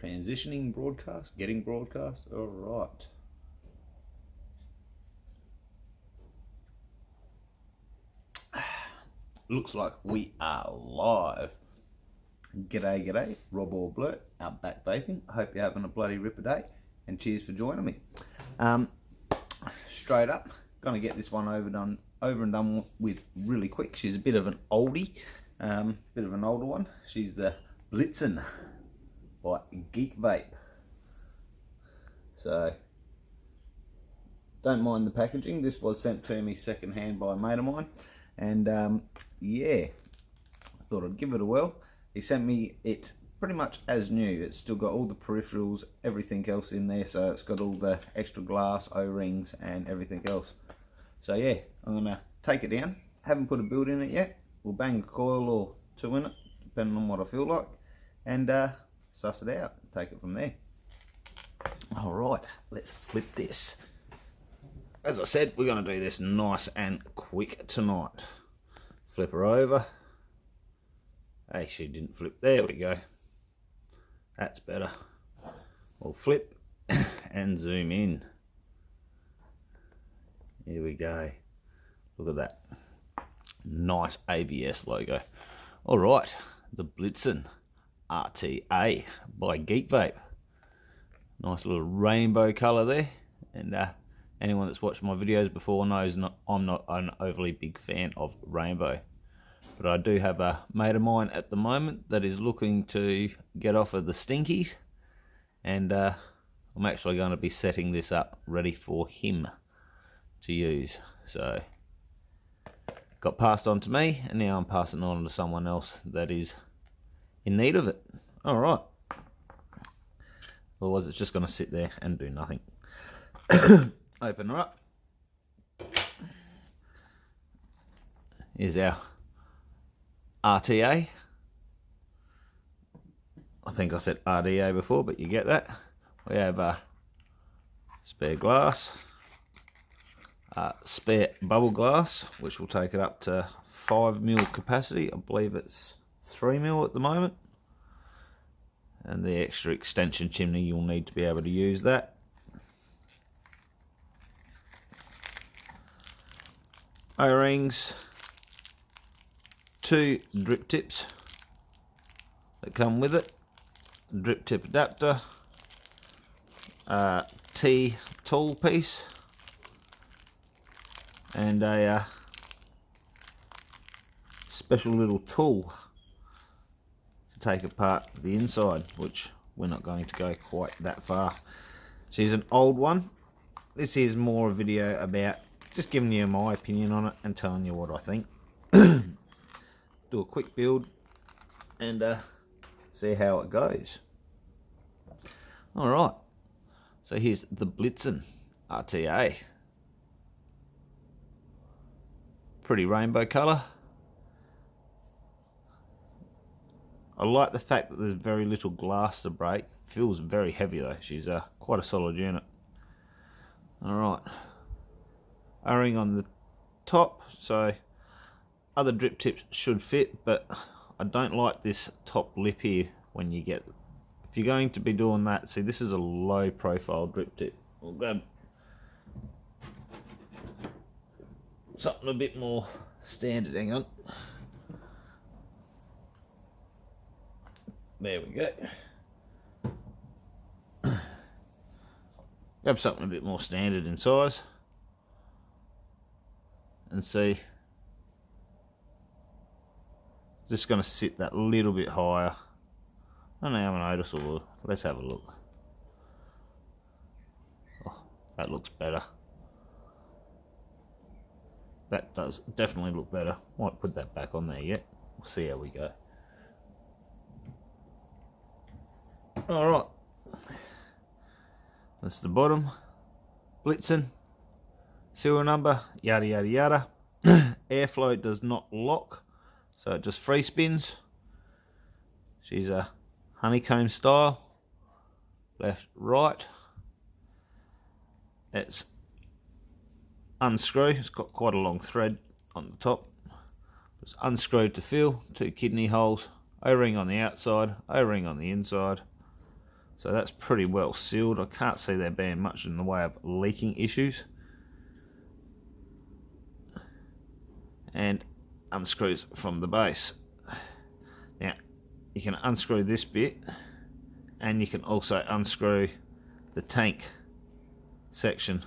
Transitioning broadcast, getting broadcast. All right. Looks like we are live. G'day, g'day. Rob All Blurt, out back vaping. I hope you're having a bloody ripper day, and cheers for joining me. Straight up, gonna get this one over and done with really quick. She's a bit of an oldie, bit of an older one. She's the Blitzen by Geek Vape. So, don't mind the packaging. This was sent to me second hand by a mate of mine, and yeah, I thought I'd give it a whirl. He sent me it pretty much as new. It's still got all the peripherals, everything else in there, so it's got all the extra glass, O-rings and everything else. So yeah, I'm gonna take it down. Haven't put a build in it yet. We'll bang a coil or two in it, depending on what I feel like, and suss it out, take it from there. All right, let's flip this. As I said, we're gonna do this nice and quick tonight. Flip her over. Hey, she didn't flip. There we go. That's better. We'll flip and zoom in. Here we go. Look at that. Nice ABS logo. Alright, the Blitzen RTA by Geek Vape. Nice little rainbow colour there. And anyone that's watched my videos before knows I'm not an overly big fan of rainbow. But I do have a mate of mine at the moment that is looking to get off of the stinkies, and I'm actually going to be setting this up ready for him to use. So, got passed on to me, and now I'm passing on to someone else that is in need of it. Alright. Otherwise it's just going to sit there and do nothing. Open her up. Here's our RTA. I think I said RDA before, but you get that. We have a spare glass, spare bubble glass, which will take it up to 5mm capacity. I believe it's 3mm at the moment. And the extra extension chimney, you'll need to be able to use that. O-rings. 2 drip tips that come with it, drip tip adapter, T tool piece, and a special little tool to take apart the inside, which we're not going to go quite that far. She's an old one. This is more a video about just giving you my opinion on it and telling you what I think. Do a quick build and see how it goes. Alright, so here's the Blitzen RTA. Pretty rainbow colour. I like the fact that there's very little glass to break. Feels very heavy though. She's quite a solid unit. Alright, O-ring on the top, so other drip tips should fit, but I don't like this top lip here when you get, if you're going to be doing that, see this is a low profile drip tip. We'll grab something a bit more standard, hang on. There we go. Grab something a bit more standard in size and see. Just going to sit that little bit higher. I don't know how noticeable. Let's have a look. Oh, that looks better. That does definitely look better. Might put that back on there yet. We'll see how we go. Alright. That's the bottom. Blitzen. Serial number. Yada yada yada. Airflow does not lock, so it just free spins. She's a honeycomb style, left, right. It's unscrew. It's got quite a long thread on the top. It's unscrewed to fill. 2 kidney holes. O-ring on the outside, O-ring on the inside. So that's pretty well sealed. I can't see there being much in the way of leaking issues. And unscrews from the base. Now you can unscrew this bit, and you can also unscrew the tank section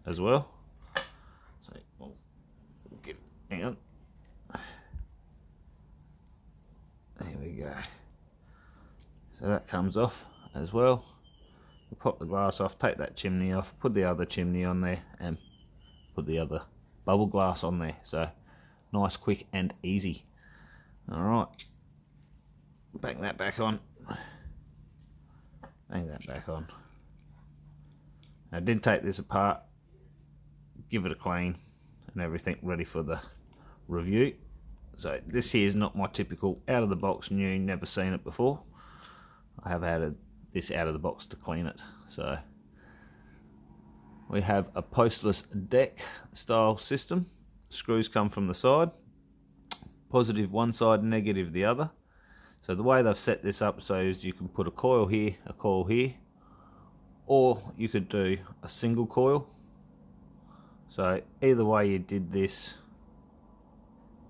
as well. So we'll hang on. There we go. So that comes off as well. We'll pop the glass off, take that chimney off, put the other chimney on there, and put the other bubble glass on there. So nice, quick and easy. Alright, bang that back on. Bang that back on. I did take this apart, give it a clean and everything ready for the review. So this here is not my typical out of the box new, never seen it before. I have added this out of the box to clean it. So we have a postless deck style system. Screws come from the side, positive one side, negative the other. So the way they've set this up so is you can put a coil here, or you could do a single coil. So either way you did this,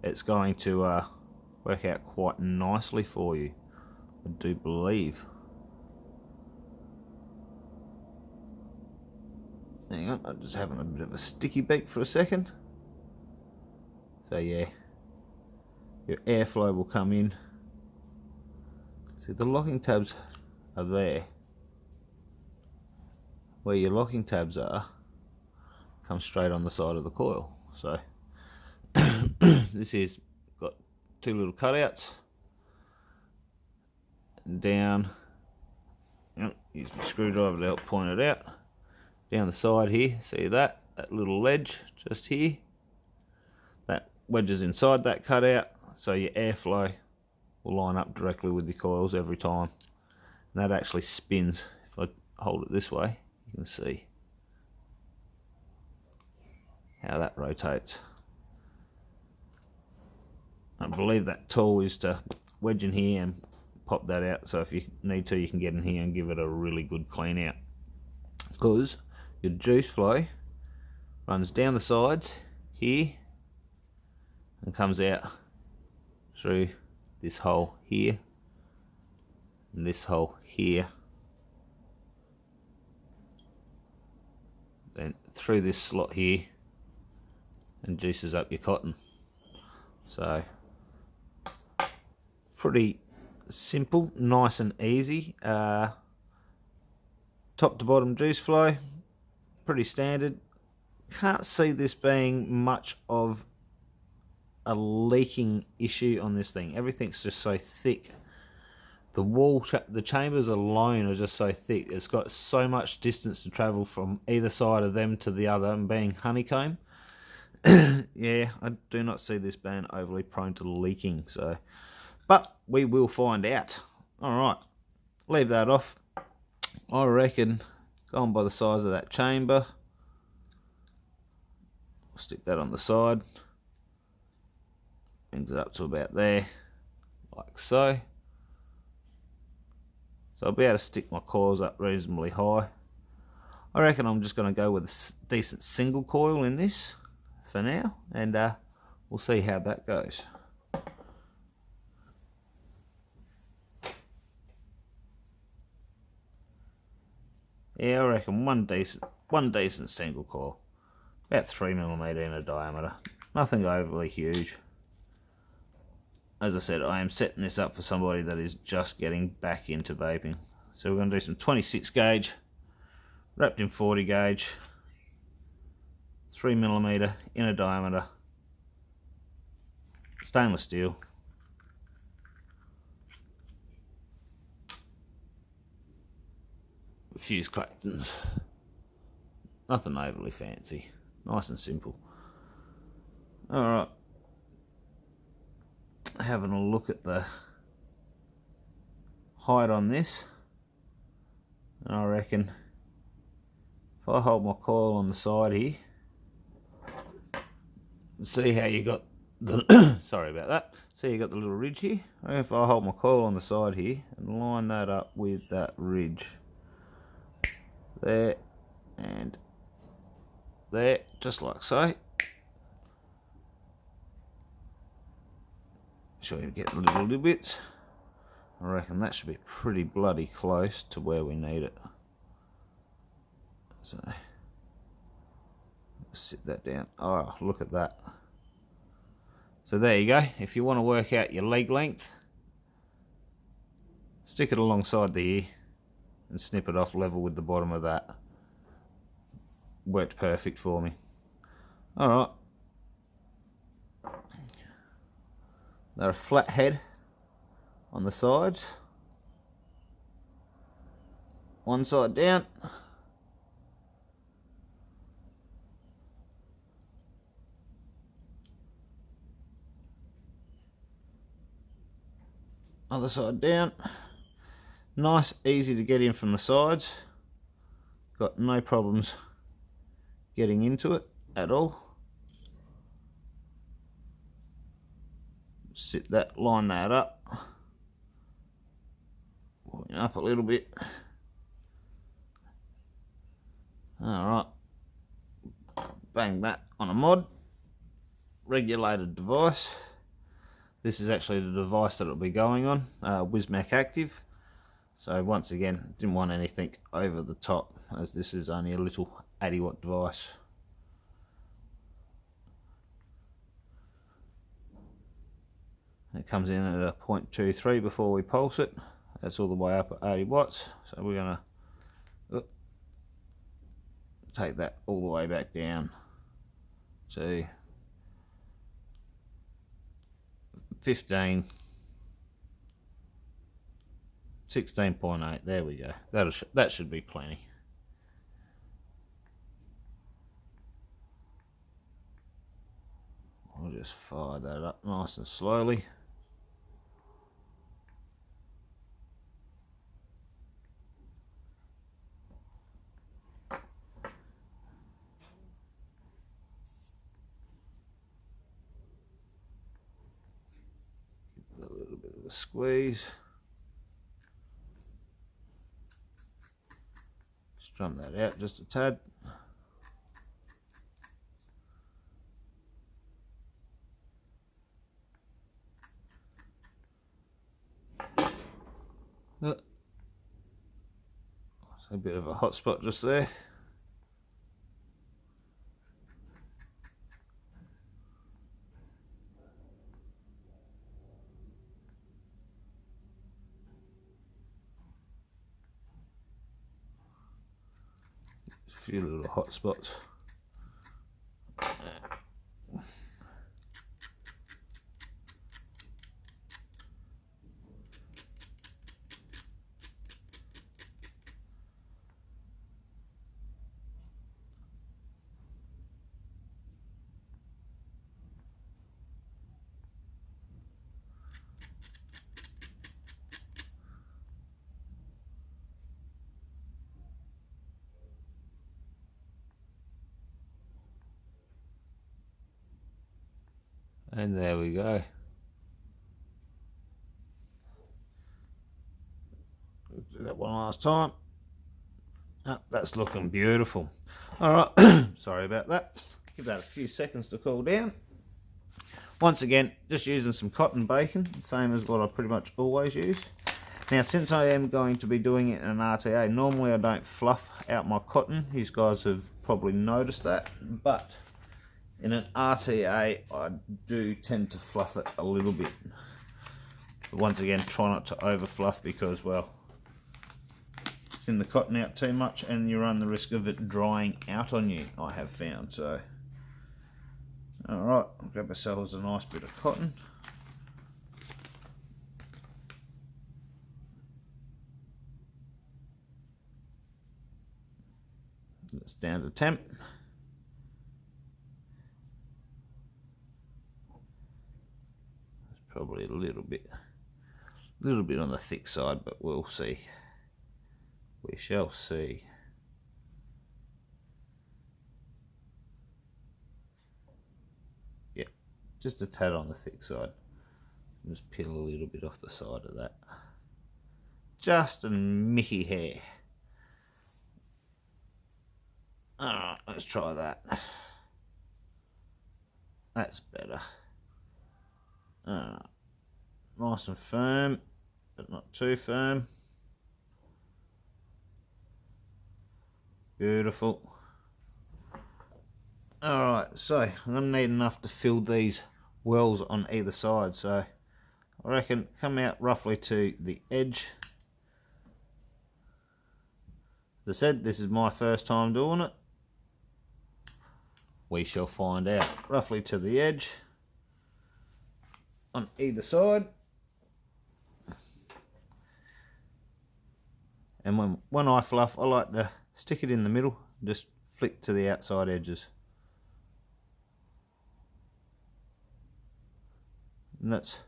it's going to work out quite nicely for you, I do believe. Hang on, I'm just having a bit of a sticky beak for a second. So yeah, your airflow will come in. See, the locking tabs are there. Where your locking tabs are, come straight on the side of the coil. So this is got two little cutouts. Down, use my screwdriver to help point it out. Down the side here, see that little ledge just here? That wedges inside that cutout, so your airflow will line up directly with the coils every time. And that actually spins. If I hold it this way, you can see how that rotates. I believe that tool is to wedge in here and pop that out, so if you need to, you can get in here and give it a really good clean out, because your juice flow runs down the sides here and comes out through this hole here and this hole here, then through this slot here, and juices up your cotton. So pretty simple, nice and easy. Top to bottom juice flow, pretty standard. Can't see this being much of a leaking issue on this thing. Everything's just so thick. The wall, the chambers alone are just so thick. It's got so much distance to travel from either side of them to the other, and being honeycomb, yeah, I do not see this being overly prone to leaking. So, but we will find out. Alright, leave that off. I reckon, going by the size of that chamber, stick that on the side. Brings it up to about there, like so. So I'll be able to stick my coils up reasonably high. I reckon I'm just going to go with a decent single coil in this for now, and we'll see how that goes. Yeah, I reckon one decent single coil, about 3mm in a diameter, nothing overly huge. As I said, I am setting this up for somebody that is just getting back into vaping. So we're going to do some 26 gauge, wrapped in 40 gauge, 3mm inner diameter, stainless steel. Fuse Claptons. Nothing overly fancy. Nice and simple. Alright. Having a look at the height on this, and I reckon if I hold my coil on the side here, see how you got sorry about that. See, you got the little ridge here. If I hold my coil on the side here and line that up with that ridge there and there, just like so. Sure you get the little bits. I reckon that should be pretty bloody close to where we need it. So sit that down. Oh, look at that. So there you go. If you want to work out your leg length, stick it alongside the ear and snip it off level with the bottom of that. Worked perfect for me. Alright. They're a flat head on the sides. One side down. Other side down. Nice, easy to get in from the sides. Got no problems getting into it at all. Sit that, line that up. Point up a little bit. Alright. Bang that on a mod. Regulated device. This is actually the device that it'll be going on, Wismac Active. So once again, didn't want anything over the top, as this is only a little 80-watt device. It comes in at a 0.23 before we pulse it. That's all the way up at 80 watts. So we're going to take that all the way back down to 15, 16.8. There we go. That should be plenty. I'll just fire that up nice and slowly. A little bit of a squeeze. Strum that out just a tad. A bit of a hot spot just there. A few little hot spots. And there we go. Do that one last time. Oh, that's looking beautiful. Alright, sorry about that. Give that a few seconds to cool down. Once again, just using some cotton bacon, same as what I pretty much always use. Now, since I am going to be doing it in an RTA, normally I don't fluff out my cotton. You guys have probably noticed that, but in an RTA, I do tend to fluff it a little bit. But once again, try not to over fluff because, well, thin the cotton out too much and you run the risk of it drying out on you, I have found. So, alright, grab ourselves a nice bit of cotton. It's down to temp. Probably a little bit on the thick side, but we'll see. We shall see. Yep, just a tad on the thick side. Just peel a little bit off the side of that. Just a Mickey hair. Alright, let's try that. That's better. Nice and firm, but not too firm. Beautiful. Alright, so I'm going to need enough to fill these wells on either side. So I reckon come out roughly to the edge. As I said, this is my first time doing it. We shall find out. Roughly to the edge on either side. And when I fluff, I like to stick it in the middle, just flick to the outside edges. And it's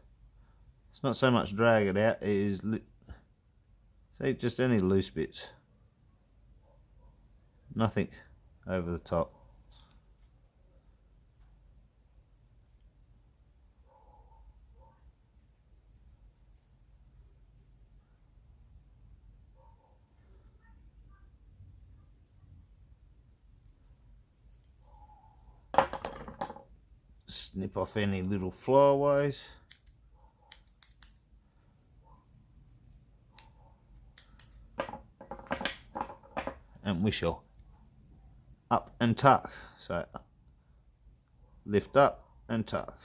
not so much drag it out, it is, see, just any loose bits. Nothing over the top. Snip off any little flyaways. And we shall up and tuck. So lift up and tuck.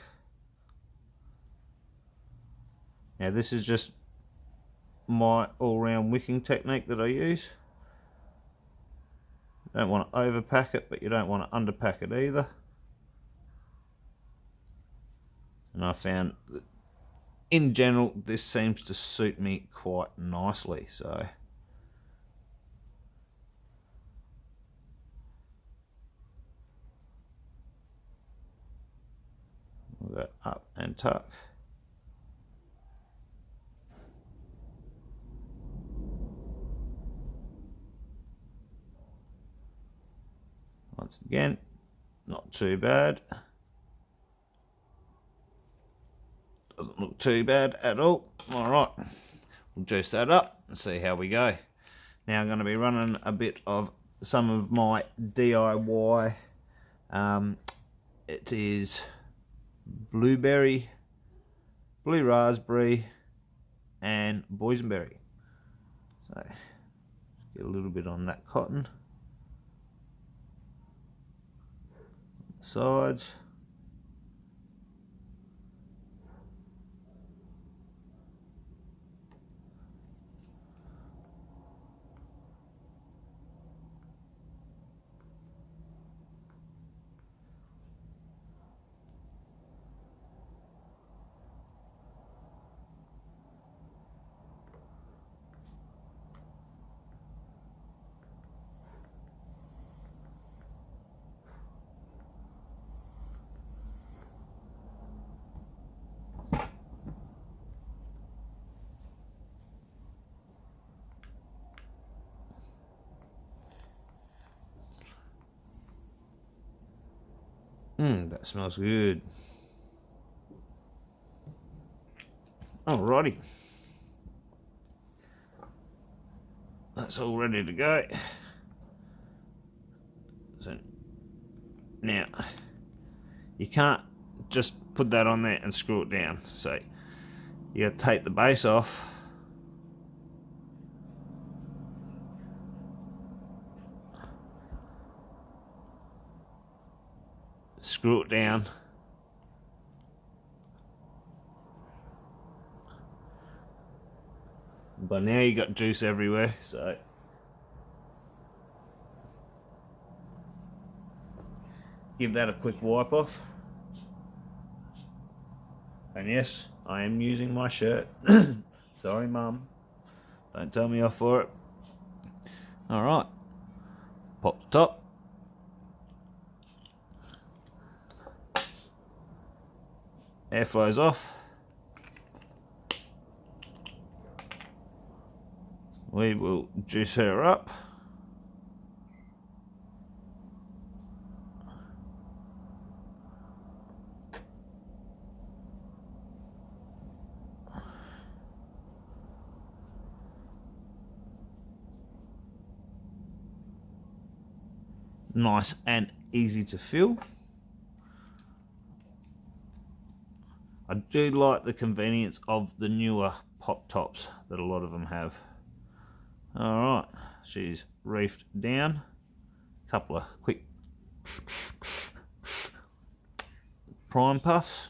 Now this is just my all-round wicking technique that I use. You don't want to overpack it, but you don't want to underpack it either. And I found that in general this seems to suit me quite nicely. So we'll go up and tuck. Once again, not too bad. Doesn't look too bad at all. Alright, we'll juice that up and see how we go. Now I'm going to be running a bit of some of my DIY. It is blueberry, blue raspberry and boysenberry. So get a little bit on that cotton. Sides. That smells good. Alrighty. That's all ready to go. So now you can't just put that on there and screw it down. So you have to take the base off. Screw it down. But now you got juice everywhere, so give that a quick wipe off. And yes, I am using my shirt. Sorry, Mum. Don't tell me off for it. Alright. Pop the top. Air flows off. We will juice her up. Nice and easy to fill. I do like the convenience of the newer pop tops that a lot of them have. Alright, she's reefed down. Couple of quick prime puffs.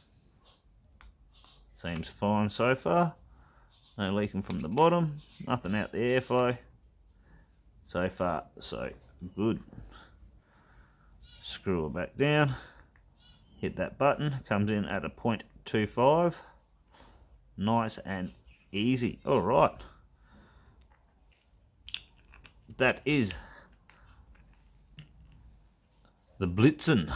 Seems fine so far. No leaking from the bottom, nothing out the airflow. So far, so good. Screw her back down. Hit that button, comes in at a 0.25. Nice and easy. Alright. That is the Blitzen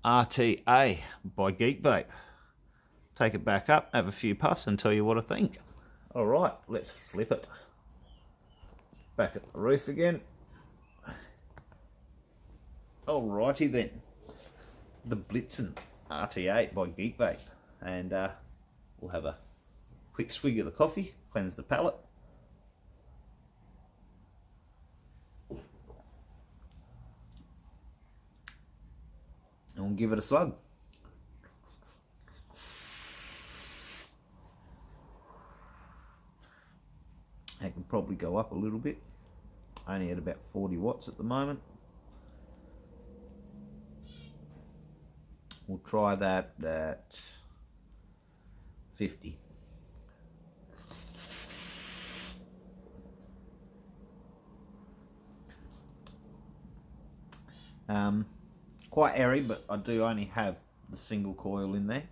RTA by Geek Vape. Take it back up, have a few puffs and tell you what I think. Alright, let's flip it. Back at the roof again. Alrighty then. The Blitzen RT8 by Geek Vape. And we'll have a quick swig of the coffee, cleanse the palate. And we'll give it a slug. It can probably go up a little bit. Only at about 40 watts at the moment. We'll try that at 50. Quite airy, but I do only have the single coil in there.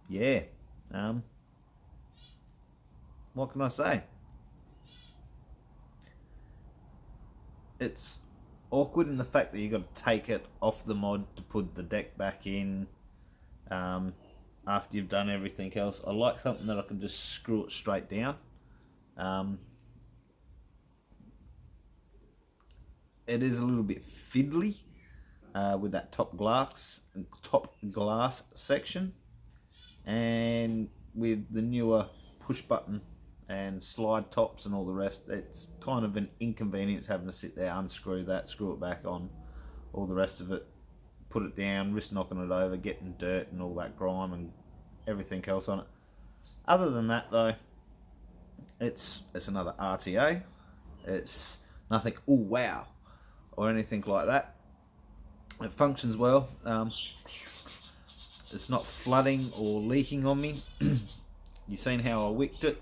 Yeah. What can I say? It's awkward in the fact that you've got to take it off the mod to put the deck back in after you've done everything else. I like something that I can just screw it straight down. It is a little bit fiddly with that top glass section, and with the newer push button and slide tops and all the rest, it's kind of an inconvenience having to sit there, unscrew that, screw it back on, all the rest of it, put it down, risk knocking it over, getting dirt and all that grime and everything else on it. Other than that though, it's another RTA. It's nothing oh wow or anything like that. It functions well. It's not flooding or leaking on me. You've seen how I wicked it,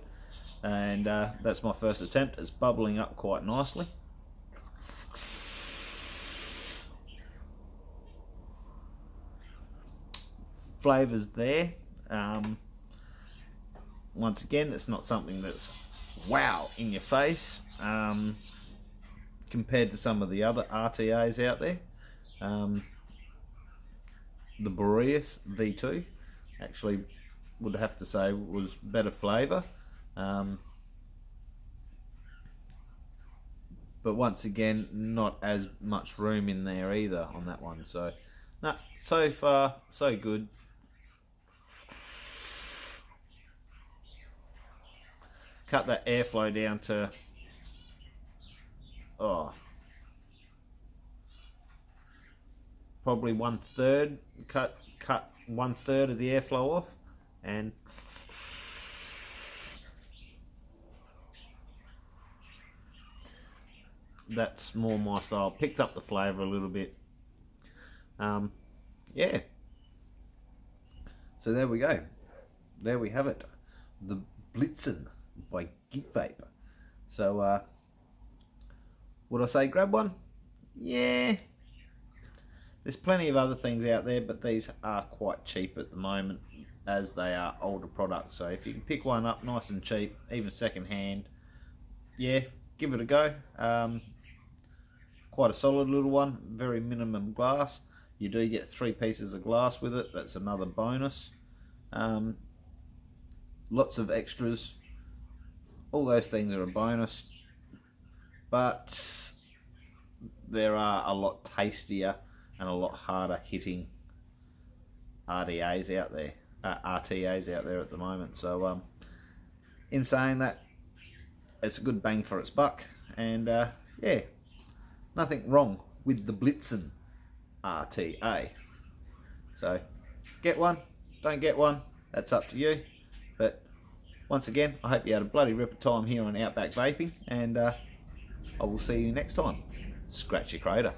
and that's my first attempt. It's bubbling up quite nicely. Flavours there. Once again, it's not something that's wow in your face compared to some of the other RTAs out there. The Boreas V2 actually would have to say was better flavour, but once again not as much room in there either on that one. So no, so far so good. Cut that airflow down to probably 1/3. Cut 1/3 of the airflow off, and that's more my style. Picked up the flavour a little bit. Yeah. So there we go. There we have it. The Blitzen by Geek Vape. So would I say grab one? Yeah. There's plenty of other things out there, but these are quite cheap at the moment as they are older products. So if you can pick one up nice and cheap, even second hand, yeah, give it a go. Quite a solid little one, very minimum glass. You do get 3 pieces of glass with it, that's another bonus. Lots of extras, all those things are a bonus, but there are a lot tastier and a lot harder hitting RDAs out there, RTAs out there at the moment. So in saying that, it's a good bang for its buck, and yeah, nothing wrong with the Blitzen RTA. So get one, don't get one, that's up to you. But once again, I hope you had a bloody ripper time here on Outback Vaping, and I will see you next time. Scratch your crater.